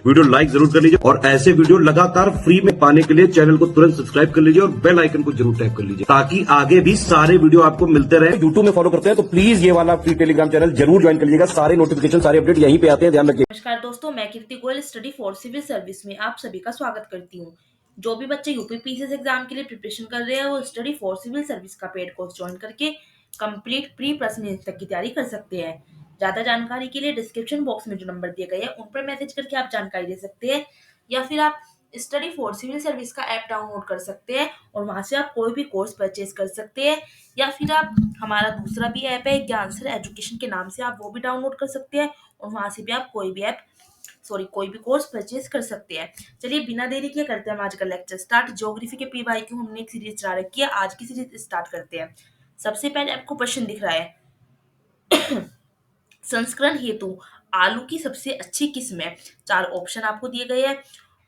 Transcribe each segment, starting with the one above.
Video like जरूर कर लीजिए और ऐसे वीडियो लगातार फ्री में पाने के लिए चैनल को तुरंत सब्सक्राइब कर लीजिए और बेल आइकन को जरूर टैप कर लीजिए ताकि आगे भी सारे वीडियो आपको मिलते रहे। यूट्यूब में फॉलो करते हैं तो प्लीज ये वाला फ्री टेलीग्राम चैनल जरूर ज्वाइन कर लीजिएगा। सारे नोटिफिकेशन सारे अपडेट यहीं पे आते हैं, ध्यान रखिए। नमस्कार दोस्तों, मैं Kirti Goyal study for civil service में आप सभी का स्वागत करती हूँ। जो भी बच्चे यूपीपीसीएस एग्जाम के लिए प्रिपरेशन कर रहे हैं वो स्टडी फॉर सिविल सर्विस का पेड कोर्स ज्वाइन करके कंप्लीट प्री प्रश्न तक की तैयारी कर सकते हैं। ज्यादा जानकारी के लिए डिस्क्रिप्शन बॉक्स में जो नंबर दिए गए हैं उन पर मैसेज करके आप जानकारी ले सकते हैं या फिर आप स्टडी फॉर सिविल सर्विस का ऐप डाउनलोड कर सकते हैं और वहां से आप कोई भी कोर्स परचेज कर सकते हैं या फिर आप हमारा दूसरा भी ऐप है ज्ञान सर एजुकेशन के नाम से, आप वो भी डाउनलोड कर सकते हैं और वहां से भी आप कोई भी कोर्स परचेज कर सकते हैं। चलिए बिना देरी किए करते हैं हम आज का लेक्चर स्टार्ट। ज्योग्राफी के पीवाईक्यू हमने एक सीरीज चला रखी है, आज की सीरीज स्टार्ट करते हैं। सबसे पहले आपको क्वेश्चन दिख रहा है संस्करण हेतु आलू की सबसे अच्छी किस्म है। 4 ऑप्शन आपको दिए गए हैं,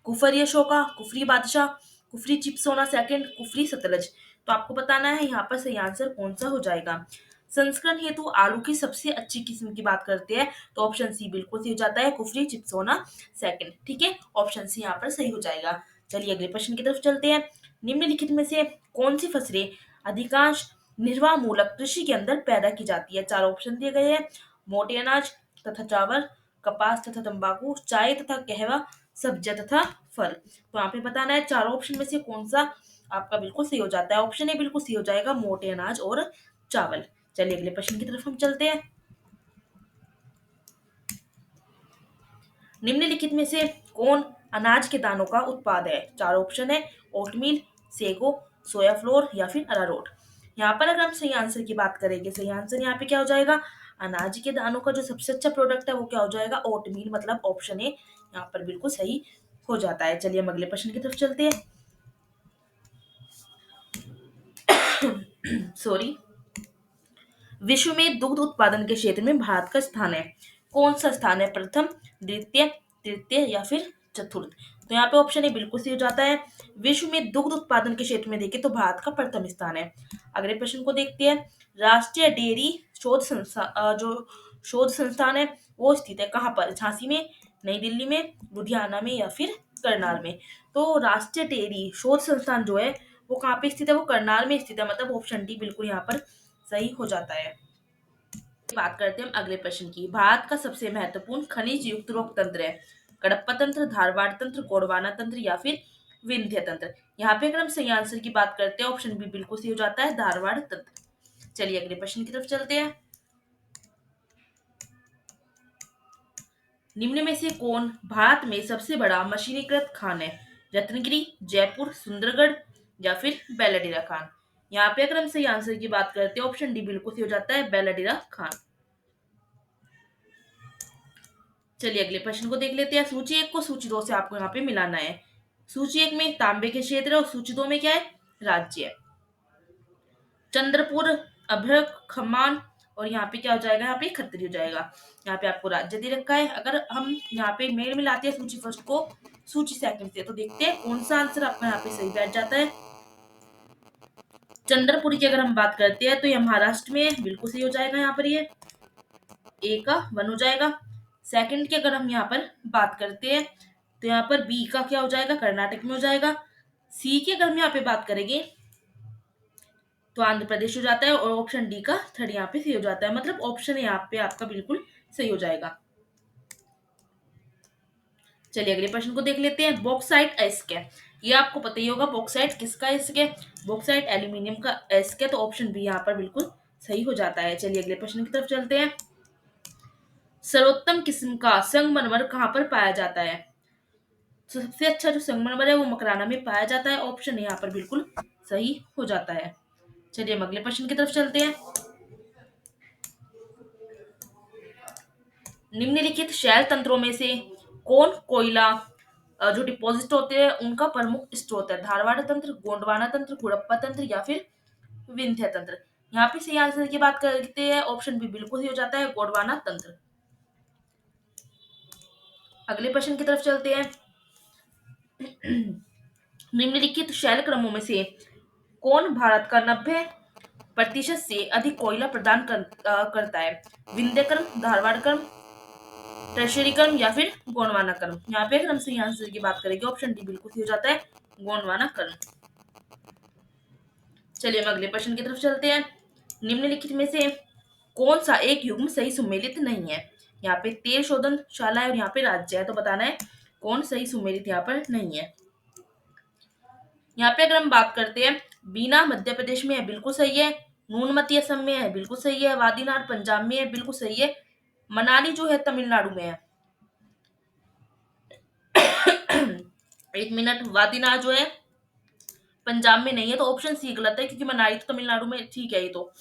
कुफरी अशोका, कुफरी बादशाह, कुफरी चिप्सोना सेकंड, कुफरी सतलज। तो आपको बताना है यहाँ पर सही आंसर कौन सा हो जाएगा। संस्करण हेतु आलू की सबसे अच्छी किस्म की बात करते हैं तो ऑप्शन सी बिल्कुल सही हो जाता है, कुफरी चिप्सोना सेकंड। ठीक है, ऑप्शन सी यहाँ पर सही हो जाएगा। चलिए अगले प्रश्न की तरफ चलते हैं। निम्नलिखित में से कौन सी फसलें अधिकांश निर्वाह मूलक कृषि के अंदर पैदा की जाती है। 4 ऑप्शन दिए गए हैं, मोटे अनाज तथा चावल, कपास तथा तंबाकू, चाय तथा कहवा, सब्जियां तथा फल। तो यहाँ पे बताना है 4 ऑप्शन में से कौन सा आपका बिल्कुल सही हो जाता है। ऑप्शन ए बिल्कुल सही हो जाएगा, मोटे अनाज और चावल। चलिए अगले प्रश्न की तरफ हम चलते हैं। निम्नलिखित में से कौन अनाज के दानों का उत्पाद है। 4 ऑप्शन है, ओटमील, सेगो, सोया फ्लोर या फिर अरारोट। यहाँ पर अगर हम सही आंसर की बात करेंगे, सही आंसर यहाँ पे क्या हो जाएगा, अनाज के दानों का जो सबसे अच्छा प्रोडक्ट है वो क्या हो जाएगा, ओटमील, मतलब ऑप्शन ए यहाँ पर बिल्कुल सही हो जाता है। चलिए हम अगले प्रश्न की तरफ चलते हैं। सॉरी, विश्व में दुग्ध उत्पादन के क्षेत्र में भारत का स्थान है। कौन सा स्थान है, प्रथम, द्वितीय, तृतीय या फिर चतुर्थ। तो यहाँ पे ऑप्शन ए बिल्कुल सही हो जाता है। विश्व में दुग्ध उत्पादन के क्षेत्र में देखें तो भारत का प्रथम स्थान है। अगले प्रश्न को देखते हैं। राष्ट्रीय डेयरी शोध संस्थान जो शोध संस्थान है वो स्थित है कहाँ पर, झांसी में, नई दिल्ली में, लुधियाना में या फिर करनाल में। तो राष्ट्रीय डेयरी शोध संस्थान जो है वो कहाँ पे स्थित है, वो करनाल में स्थित है, मतलब ऑप्शन डी बिल्कुल यहाँ पर सही हो जाता है। बात करते हैं हम अगले प्रश्न की। भारत का सबसे महत्वपूर्ण खनिज युक्त रोग तंत्र है, कडप्पा तंत्र, धारवाड़ तंत्र, गोंडवाना तंत्र या फिर विंध्य तंत्र। यहाँ पे अगर हम सही आंसर की बात करते हैं ऑप्शन बी बिल्कुल सही हो जाता है, धारवाड़ तंत्र। चलिए अगले प्रश्न की तरफ चलते हैं। निम्न में से कौन भारत में सबसे बड़ा मशीनीकृत खान है, रत्नगिरी, जयपुर, सुंदरगढ़ या फिर बेलाडीरा खान। यहाँ पे अगर हम सही आंसर की बात करते हैं ऑप्शन डी बिल्कुल सही हो जाता है, बेलाडीरा खान। चलिए अगले प्रश्न को देख लेते हैं। सूची 1 को सूची 2 से आपको यहाँ पे मिलाना है। सूची 1 में तांबे के क्षेत्र है और सूची 2 में क्या है, राज्य है। चंद्रपुर, अभ्रक, खम्मान और यहाँ पे क्या हो जाएगा, यहाँ पे खत्री हो जाएगा। यहाँ पे आपको राज्य दे रखा है। अगर हम यहाँ पे मेल मिलाते हैं सूची फर्स्ट को सूची सेकंड से तो देखते हैं कौन सा आंसर आपका यहाँ पे सही बैठ जाता है। चंद्रपुर की अगर हम बात करते हैं तो ये महाराष्ट्र में बिल्कुल सही हो जाएगा, यहाँ पर ये ए का 1 हो जाएगा। सेकंड की अगर हम यहाँ पर बात करते हैं तो यहाँ पर बी का क्या हो जाएगा, कर्नाटक में हो जाएगा। सी की अगर हम यहाँ पे बात करेंगे तो आंध्र प्रदेश हो जाता है और ऑप्शन डी का 3rd यहाँ पे सही हो जाता है, मतलब ऑप्शन यहाँ पे आपका बिल्कुल सही हो जाएगा। चलिए अगले प्रश्न को देख लेते हैं। बॉक्साइट अयस्क है, ये आपको पता ही होगा बॉक्साइट किसका अयस्क है, बॉक्साइट एल्यूमिनियम का अयस्क है, तो ऑप्शन बी यहाँ पर बिल्कुल सही हो जाता है। चलिए अगले प्रश्न की तरफ चलते हैं। सर्वोत्तम किस्म का संगमरमर कहाँ पर पाया जाता है। तो सबसे अच्छा जो संगमरमर है वो मकराना में पाया जाता है, ऑप्शन यहाँ पर बिल्कुल सही हो जाता है। चलिए हम अगले प्रश्न की तरफ चलते हैं। निम्नलिखित शैल तंत्रों में से कौन कोयला जो डिपॉजिट होते हैं उनका प्रमुख स्रोत है, धारवाड़ तंत्र, गोंडवाना तंत्र, गुड़प्पा तंत्र या फिर विंध्य तंत्र। यहाँ पे सही आंसर की बात करते हैं ऑप्शन बी बिल्कुल सही हो जाता है, गोंडवाना तंत्र। अगले प्रश्न की तरफ चलते हैं। निम्नलिखित शैल क्रमों में से कौन भारत का 90% से अधिक कोयला प्रदान करता है, विंध्य क्रम, धारवाड़ क्रम, टर्शियरी कर्म या फिर गोंडवाना कर्म। यहाँ पे अगर हम सही आंसर की बात करेंगे ऑप्शन डी बिल्कुल सही हो जाता है, गोंडवाना कर्म। चलिए हम अगले प्रश्न की तरफ चलते हैं। निम्नलिखित में से कौन सा एक युग्म सही सुमेलित नहीं है? यहाँ पे तेल शोधन शाला है और यहाँ पे राज्य है, तो बताना है कौन सही सुमेलित यहाँ पर नहीं है। यहाँ पे अगर हम बात करते हैं, बीना मध्य प्रदेश में है, बिल्कुल सही है। नूनमती असम में है, बिल्कुल सही है। वादीनाथ पंजाब में है, बिल्कुल सही है। मनाली जो है तमिलनाडु में है। एक मिनट, वादीनाथ जो है पंजाब में नहीं है, तो ऑप्शन सी गलत है, क्योंकि मनाली तो तमिलनाडु में, ठीक है ये तो,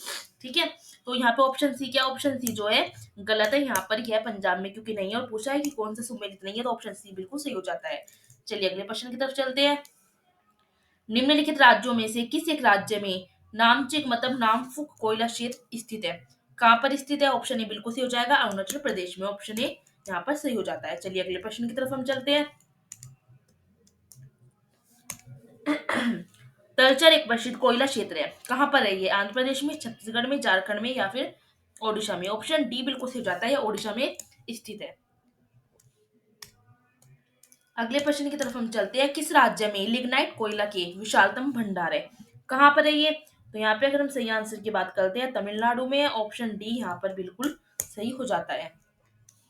ठीक है। तो यहाँ पे ऑप्शन सी क्या, ऑप्शन सी जो है गलत है, यहाँ पर यह पंजाब में क्योंकि नहीं है, और पूछा है कि कौन सा सुमेलित नहीं है, तो ऑप्शन सी बिल्कुल सही हो जाता है। चलिए अगले प्रश्न की तरफ चलते हैं। निम्नलिखित राज्यों में से किस एक राज्य में नामचिक मतलब नामफुक कोयला क्षेत्र स्थित है? कहाँ पर स्थित है? ऑप्शन ए बिल्कुल सही हो जाएगा, अरुणाचल प्रदेश में। ऑप्शन ए यहाँ पर सही हो जाता है। चलिए अगले प्रश्न की तरफ हम चलते हैं। तलचर एक प्रसिद्ध कोयला क्षेत्र है, कहाँ पर है ये? आंध्र प्रदेश में, छत्तीसगढ़ में, झारखंड में या फिर ओडिशा में? ऑप्शन डी बिल्कुल सही हो जाता है, ओडिशा में स्थित है। अगले प्रश्न की तरफ हम चलते हैं। किस राज्य में लिग्नाइट कोयला के विशालतम भंडार है? कहाँ पर है ये? तो यहाँ पे अगर हम सही आंसर की बात करते हैं, तमिलनाडु में। ऑप्शन डी यहाँ पर बिल्कुल सही हो जाता है।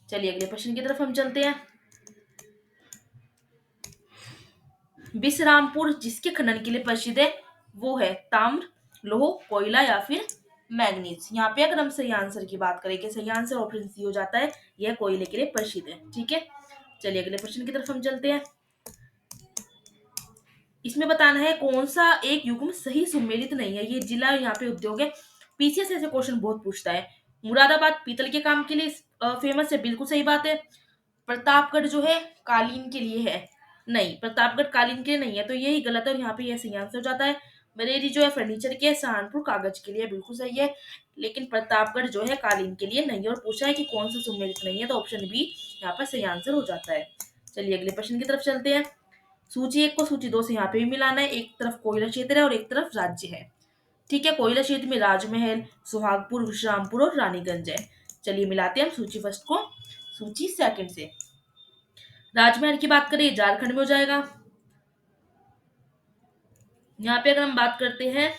चलिए अगले प्रश्न की तरफ हम चलते हैं। विश्रामपुर जिसके खनन के लिए प्रसिद्ध है वो है ताम्र, लौह, कोयला या फिर मैग्नीज? यहाँ पे अगर हम सही आंसर की बात करें, कि सही आंसर ऑप्शन सी हो जाता है, यह कोयले के लिए प्रसिद्ध है। ठीक है, चलिए अगले प्रश्न की तरफ हम चलते हैं। इसमें बताना है कौन सा एक युग्म सही सुमेलित नहीं है। ये जिला यहाँ पे उद्योग है। पीसीएस ऐसे क्वेश्चन बहुत पूछता है। मुरादाबाद पीतल के काम के लिए फेमस है, बिल्कुल सही बात है। प्रतापगढ़ जो है कालीन के लिए है, नहीं, प्रतापगढ़ कालीन के लिए नहीं है, तो यही गलत है, और यहाँ पे यह सही आंसर हो जाता है। बरेली जो है फर्नीचर के, सहारनपुर कागज के लिए, बिल्कुल सही है। लेकिन प्रतापगढ़ जो है कालीन के लिए नहीं है, और पूछा है कि कौन सा सुमेलित नहीं है, तो ऑप्शन बी यहाँ पर सही आंसर हो जाता है। चलिए अगले प्रश्न की तरफ चलते हैं। सूची 1 को सूची 2 से यहाँ पे भी मिलाना है। एक तरफ कोयला क्षेत्र है और एक तरफ राज्य है। ठीक है, कोयला क्षेत्र में राजमहल, सुहागपुर, विश्रामपुर और रानीगंज है। चलिए मिलाते हैं हम सूची फर्स्ट को सूची सेकंड से। राजमहल की बात करें, झारखंड में हो जाएगा। यहाँ पे अगर हम बात करते हैं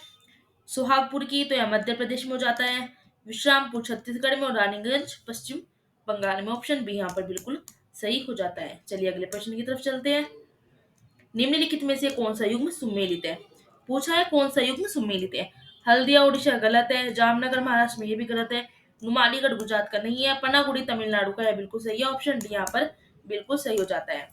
सुहागपुर की, तो यह मध्य प्रदेश में हो जाता है। विश्रामपुर छत्तीसगढ़ में और रानीगंज पश्चिम बंगाल में। ऑप्शन बी यहाँ पर बिल्कुल सही हो जाता है। चलिए अगले प्रश्न की तरफ चलते हैं। निम्नलिखित में से कौन सा युग्म सुमेलित है? पूछा है कौन सा युग्म सुमेलित है। हल्दिया उड़ीसा गलत है। जामनगर महाराष्ट्र में ये भी गलत है। नुमालीगढ़ गुजरात का नहीं है। पनागुड़ी तमिलनाडु का है, बिल्कुल सही है। ऑप्शन डी यहाँ पर बिल्कुल सही हो जाता है।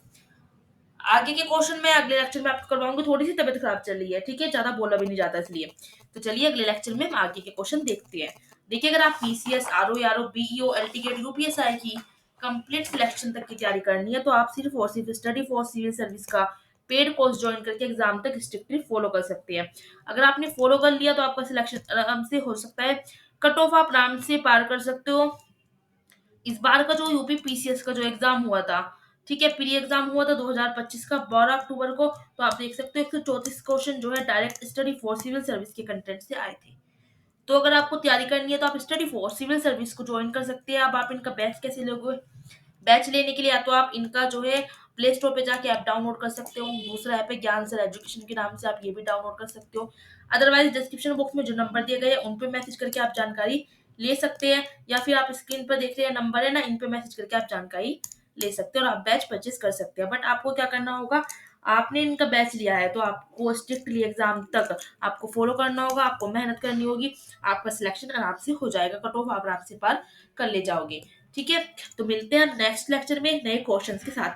आगे के क्वेश्चन में अगले लेक्चर में आपको करवाऊंगी। थोड़ी सी तबीयत खराब चल रही है, ठीक है, ज्यादा बोला भी नहीं जाता इसलिए। तो चलिए अगले लेक्चर में हम आगे के क्वेश्चन देखते हैं। देखिए, अगर आप पीसीएस, आरओ, बीईओ, एलटीकेट, यूपीएसआई की कंप्लीट सिलेक्शन तक की तैयारी करनी है, तो आप सिर्फ और सिर्फ स्टडी फॉर सिविल सर्विस का पेड कोर्स ज्वाइन करके एग्जाम तक स्ट्रिक्टली फॉलो कर सकते हैं। अगर आपने फॉलो कर लिया तो आपका सिलेक्शन आराम से हो सकता है। कट ऑफ आप आराम से पार कर सकते हो। इस बार का जो यूपी पीसीएस का जो एग्जाम हुआ था, ठीक है, प्री एग्जाम हुआ था 2025 का 12 अक्टूबर को, तो आप देख सकते हो 134 क्वेश्चन जो है direct study for civil service के कंटेंट से आए थे। तो अगर आपको तैयारी करनी है तो आप स्टडी फॉर सिविल सर्विस को ज्वाइन कर सकते हैं। अब आप इनका बैच कैसे लोगे? बैच लेने के लिए या तो आप इनका जो है प्ले स्टोर पे जाके ऐप डाउनलोड कर सकते हो। दूसरा ऐप है ज्ञान सर एजुकेशन के नाम से, आप ये भी डाउनलोड कर सकते हो। अदरवाइज डिस्क्रिप्शन बॉक्स में जो नंबर दिए गए हैं उन पे मैसेज करके आप जानकारी ले सकते हैं, या फिर आप स्क्रीन पर देख रहे हैं नंबर है ना, इन पे मैसेज करके आप जानकारी ले सकते हैं और आप बैच परचेज कर सकते हैं। बट आपको क्या करना होगा, आपने इनका बैच लिया है तो आपको स्ट्रिक्टली एग्जाम तक आपको फॉलो करना होगा, आपको मेहनत करनी होगी। आपका सिलेक्शन आराम से हो जाएगा, कट ऑफ आप आराम से पार कर ले जाओगे। ठीक है, तो मिलते हैं नेक्स्ट लेक्चर में नए क्वेश्चंस के साथ।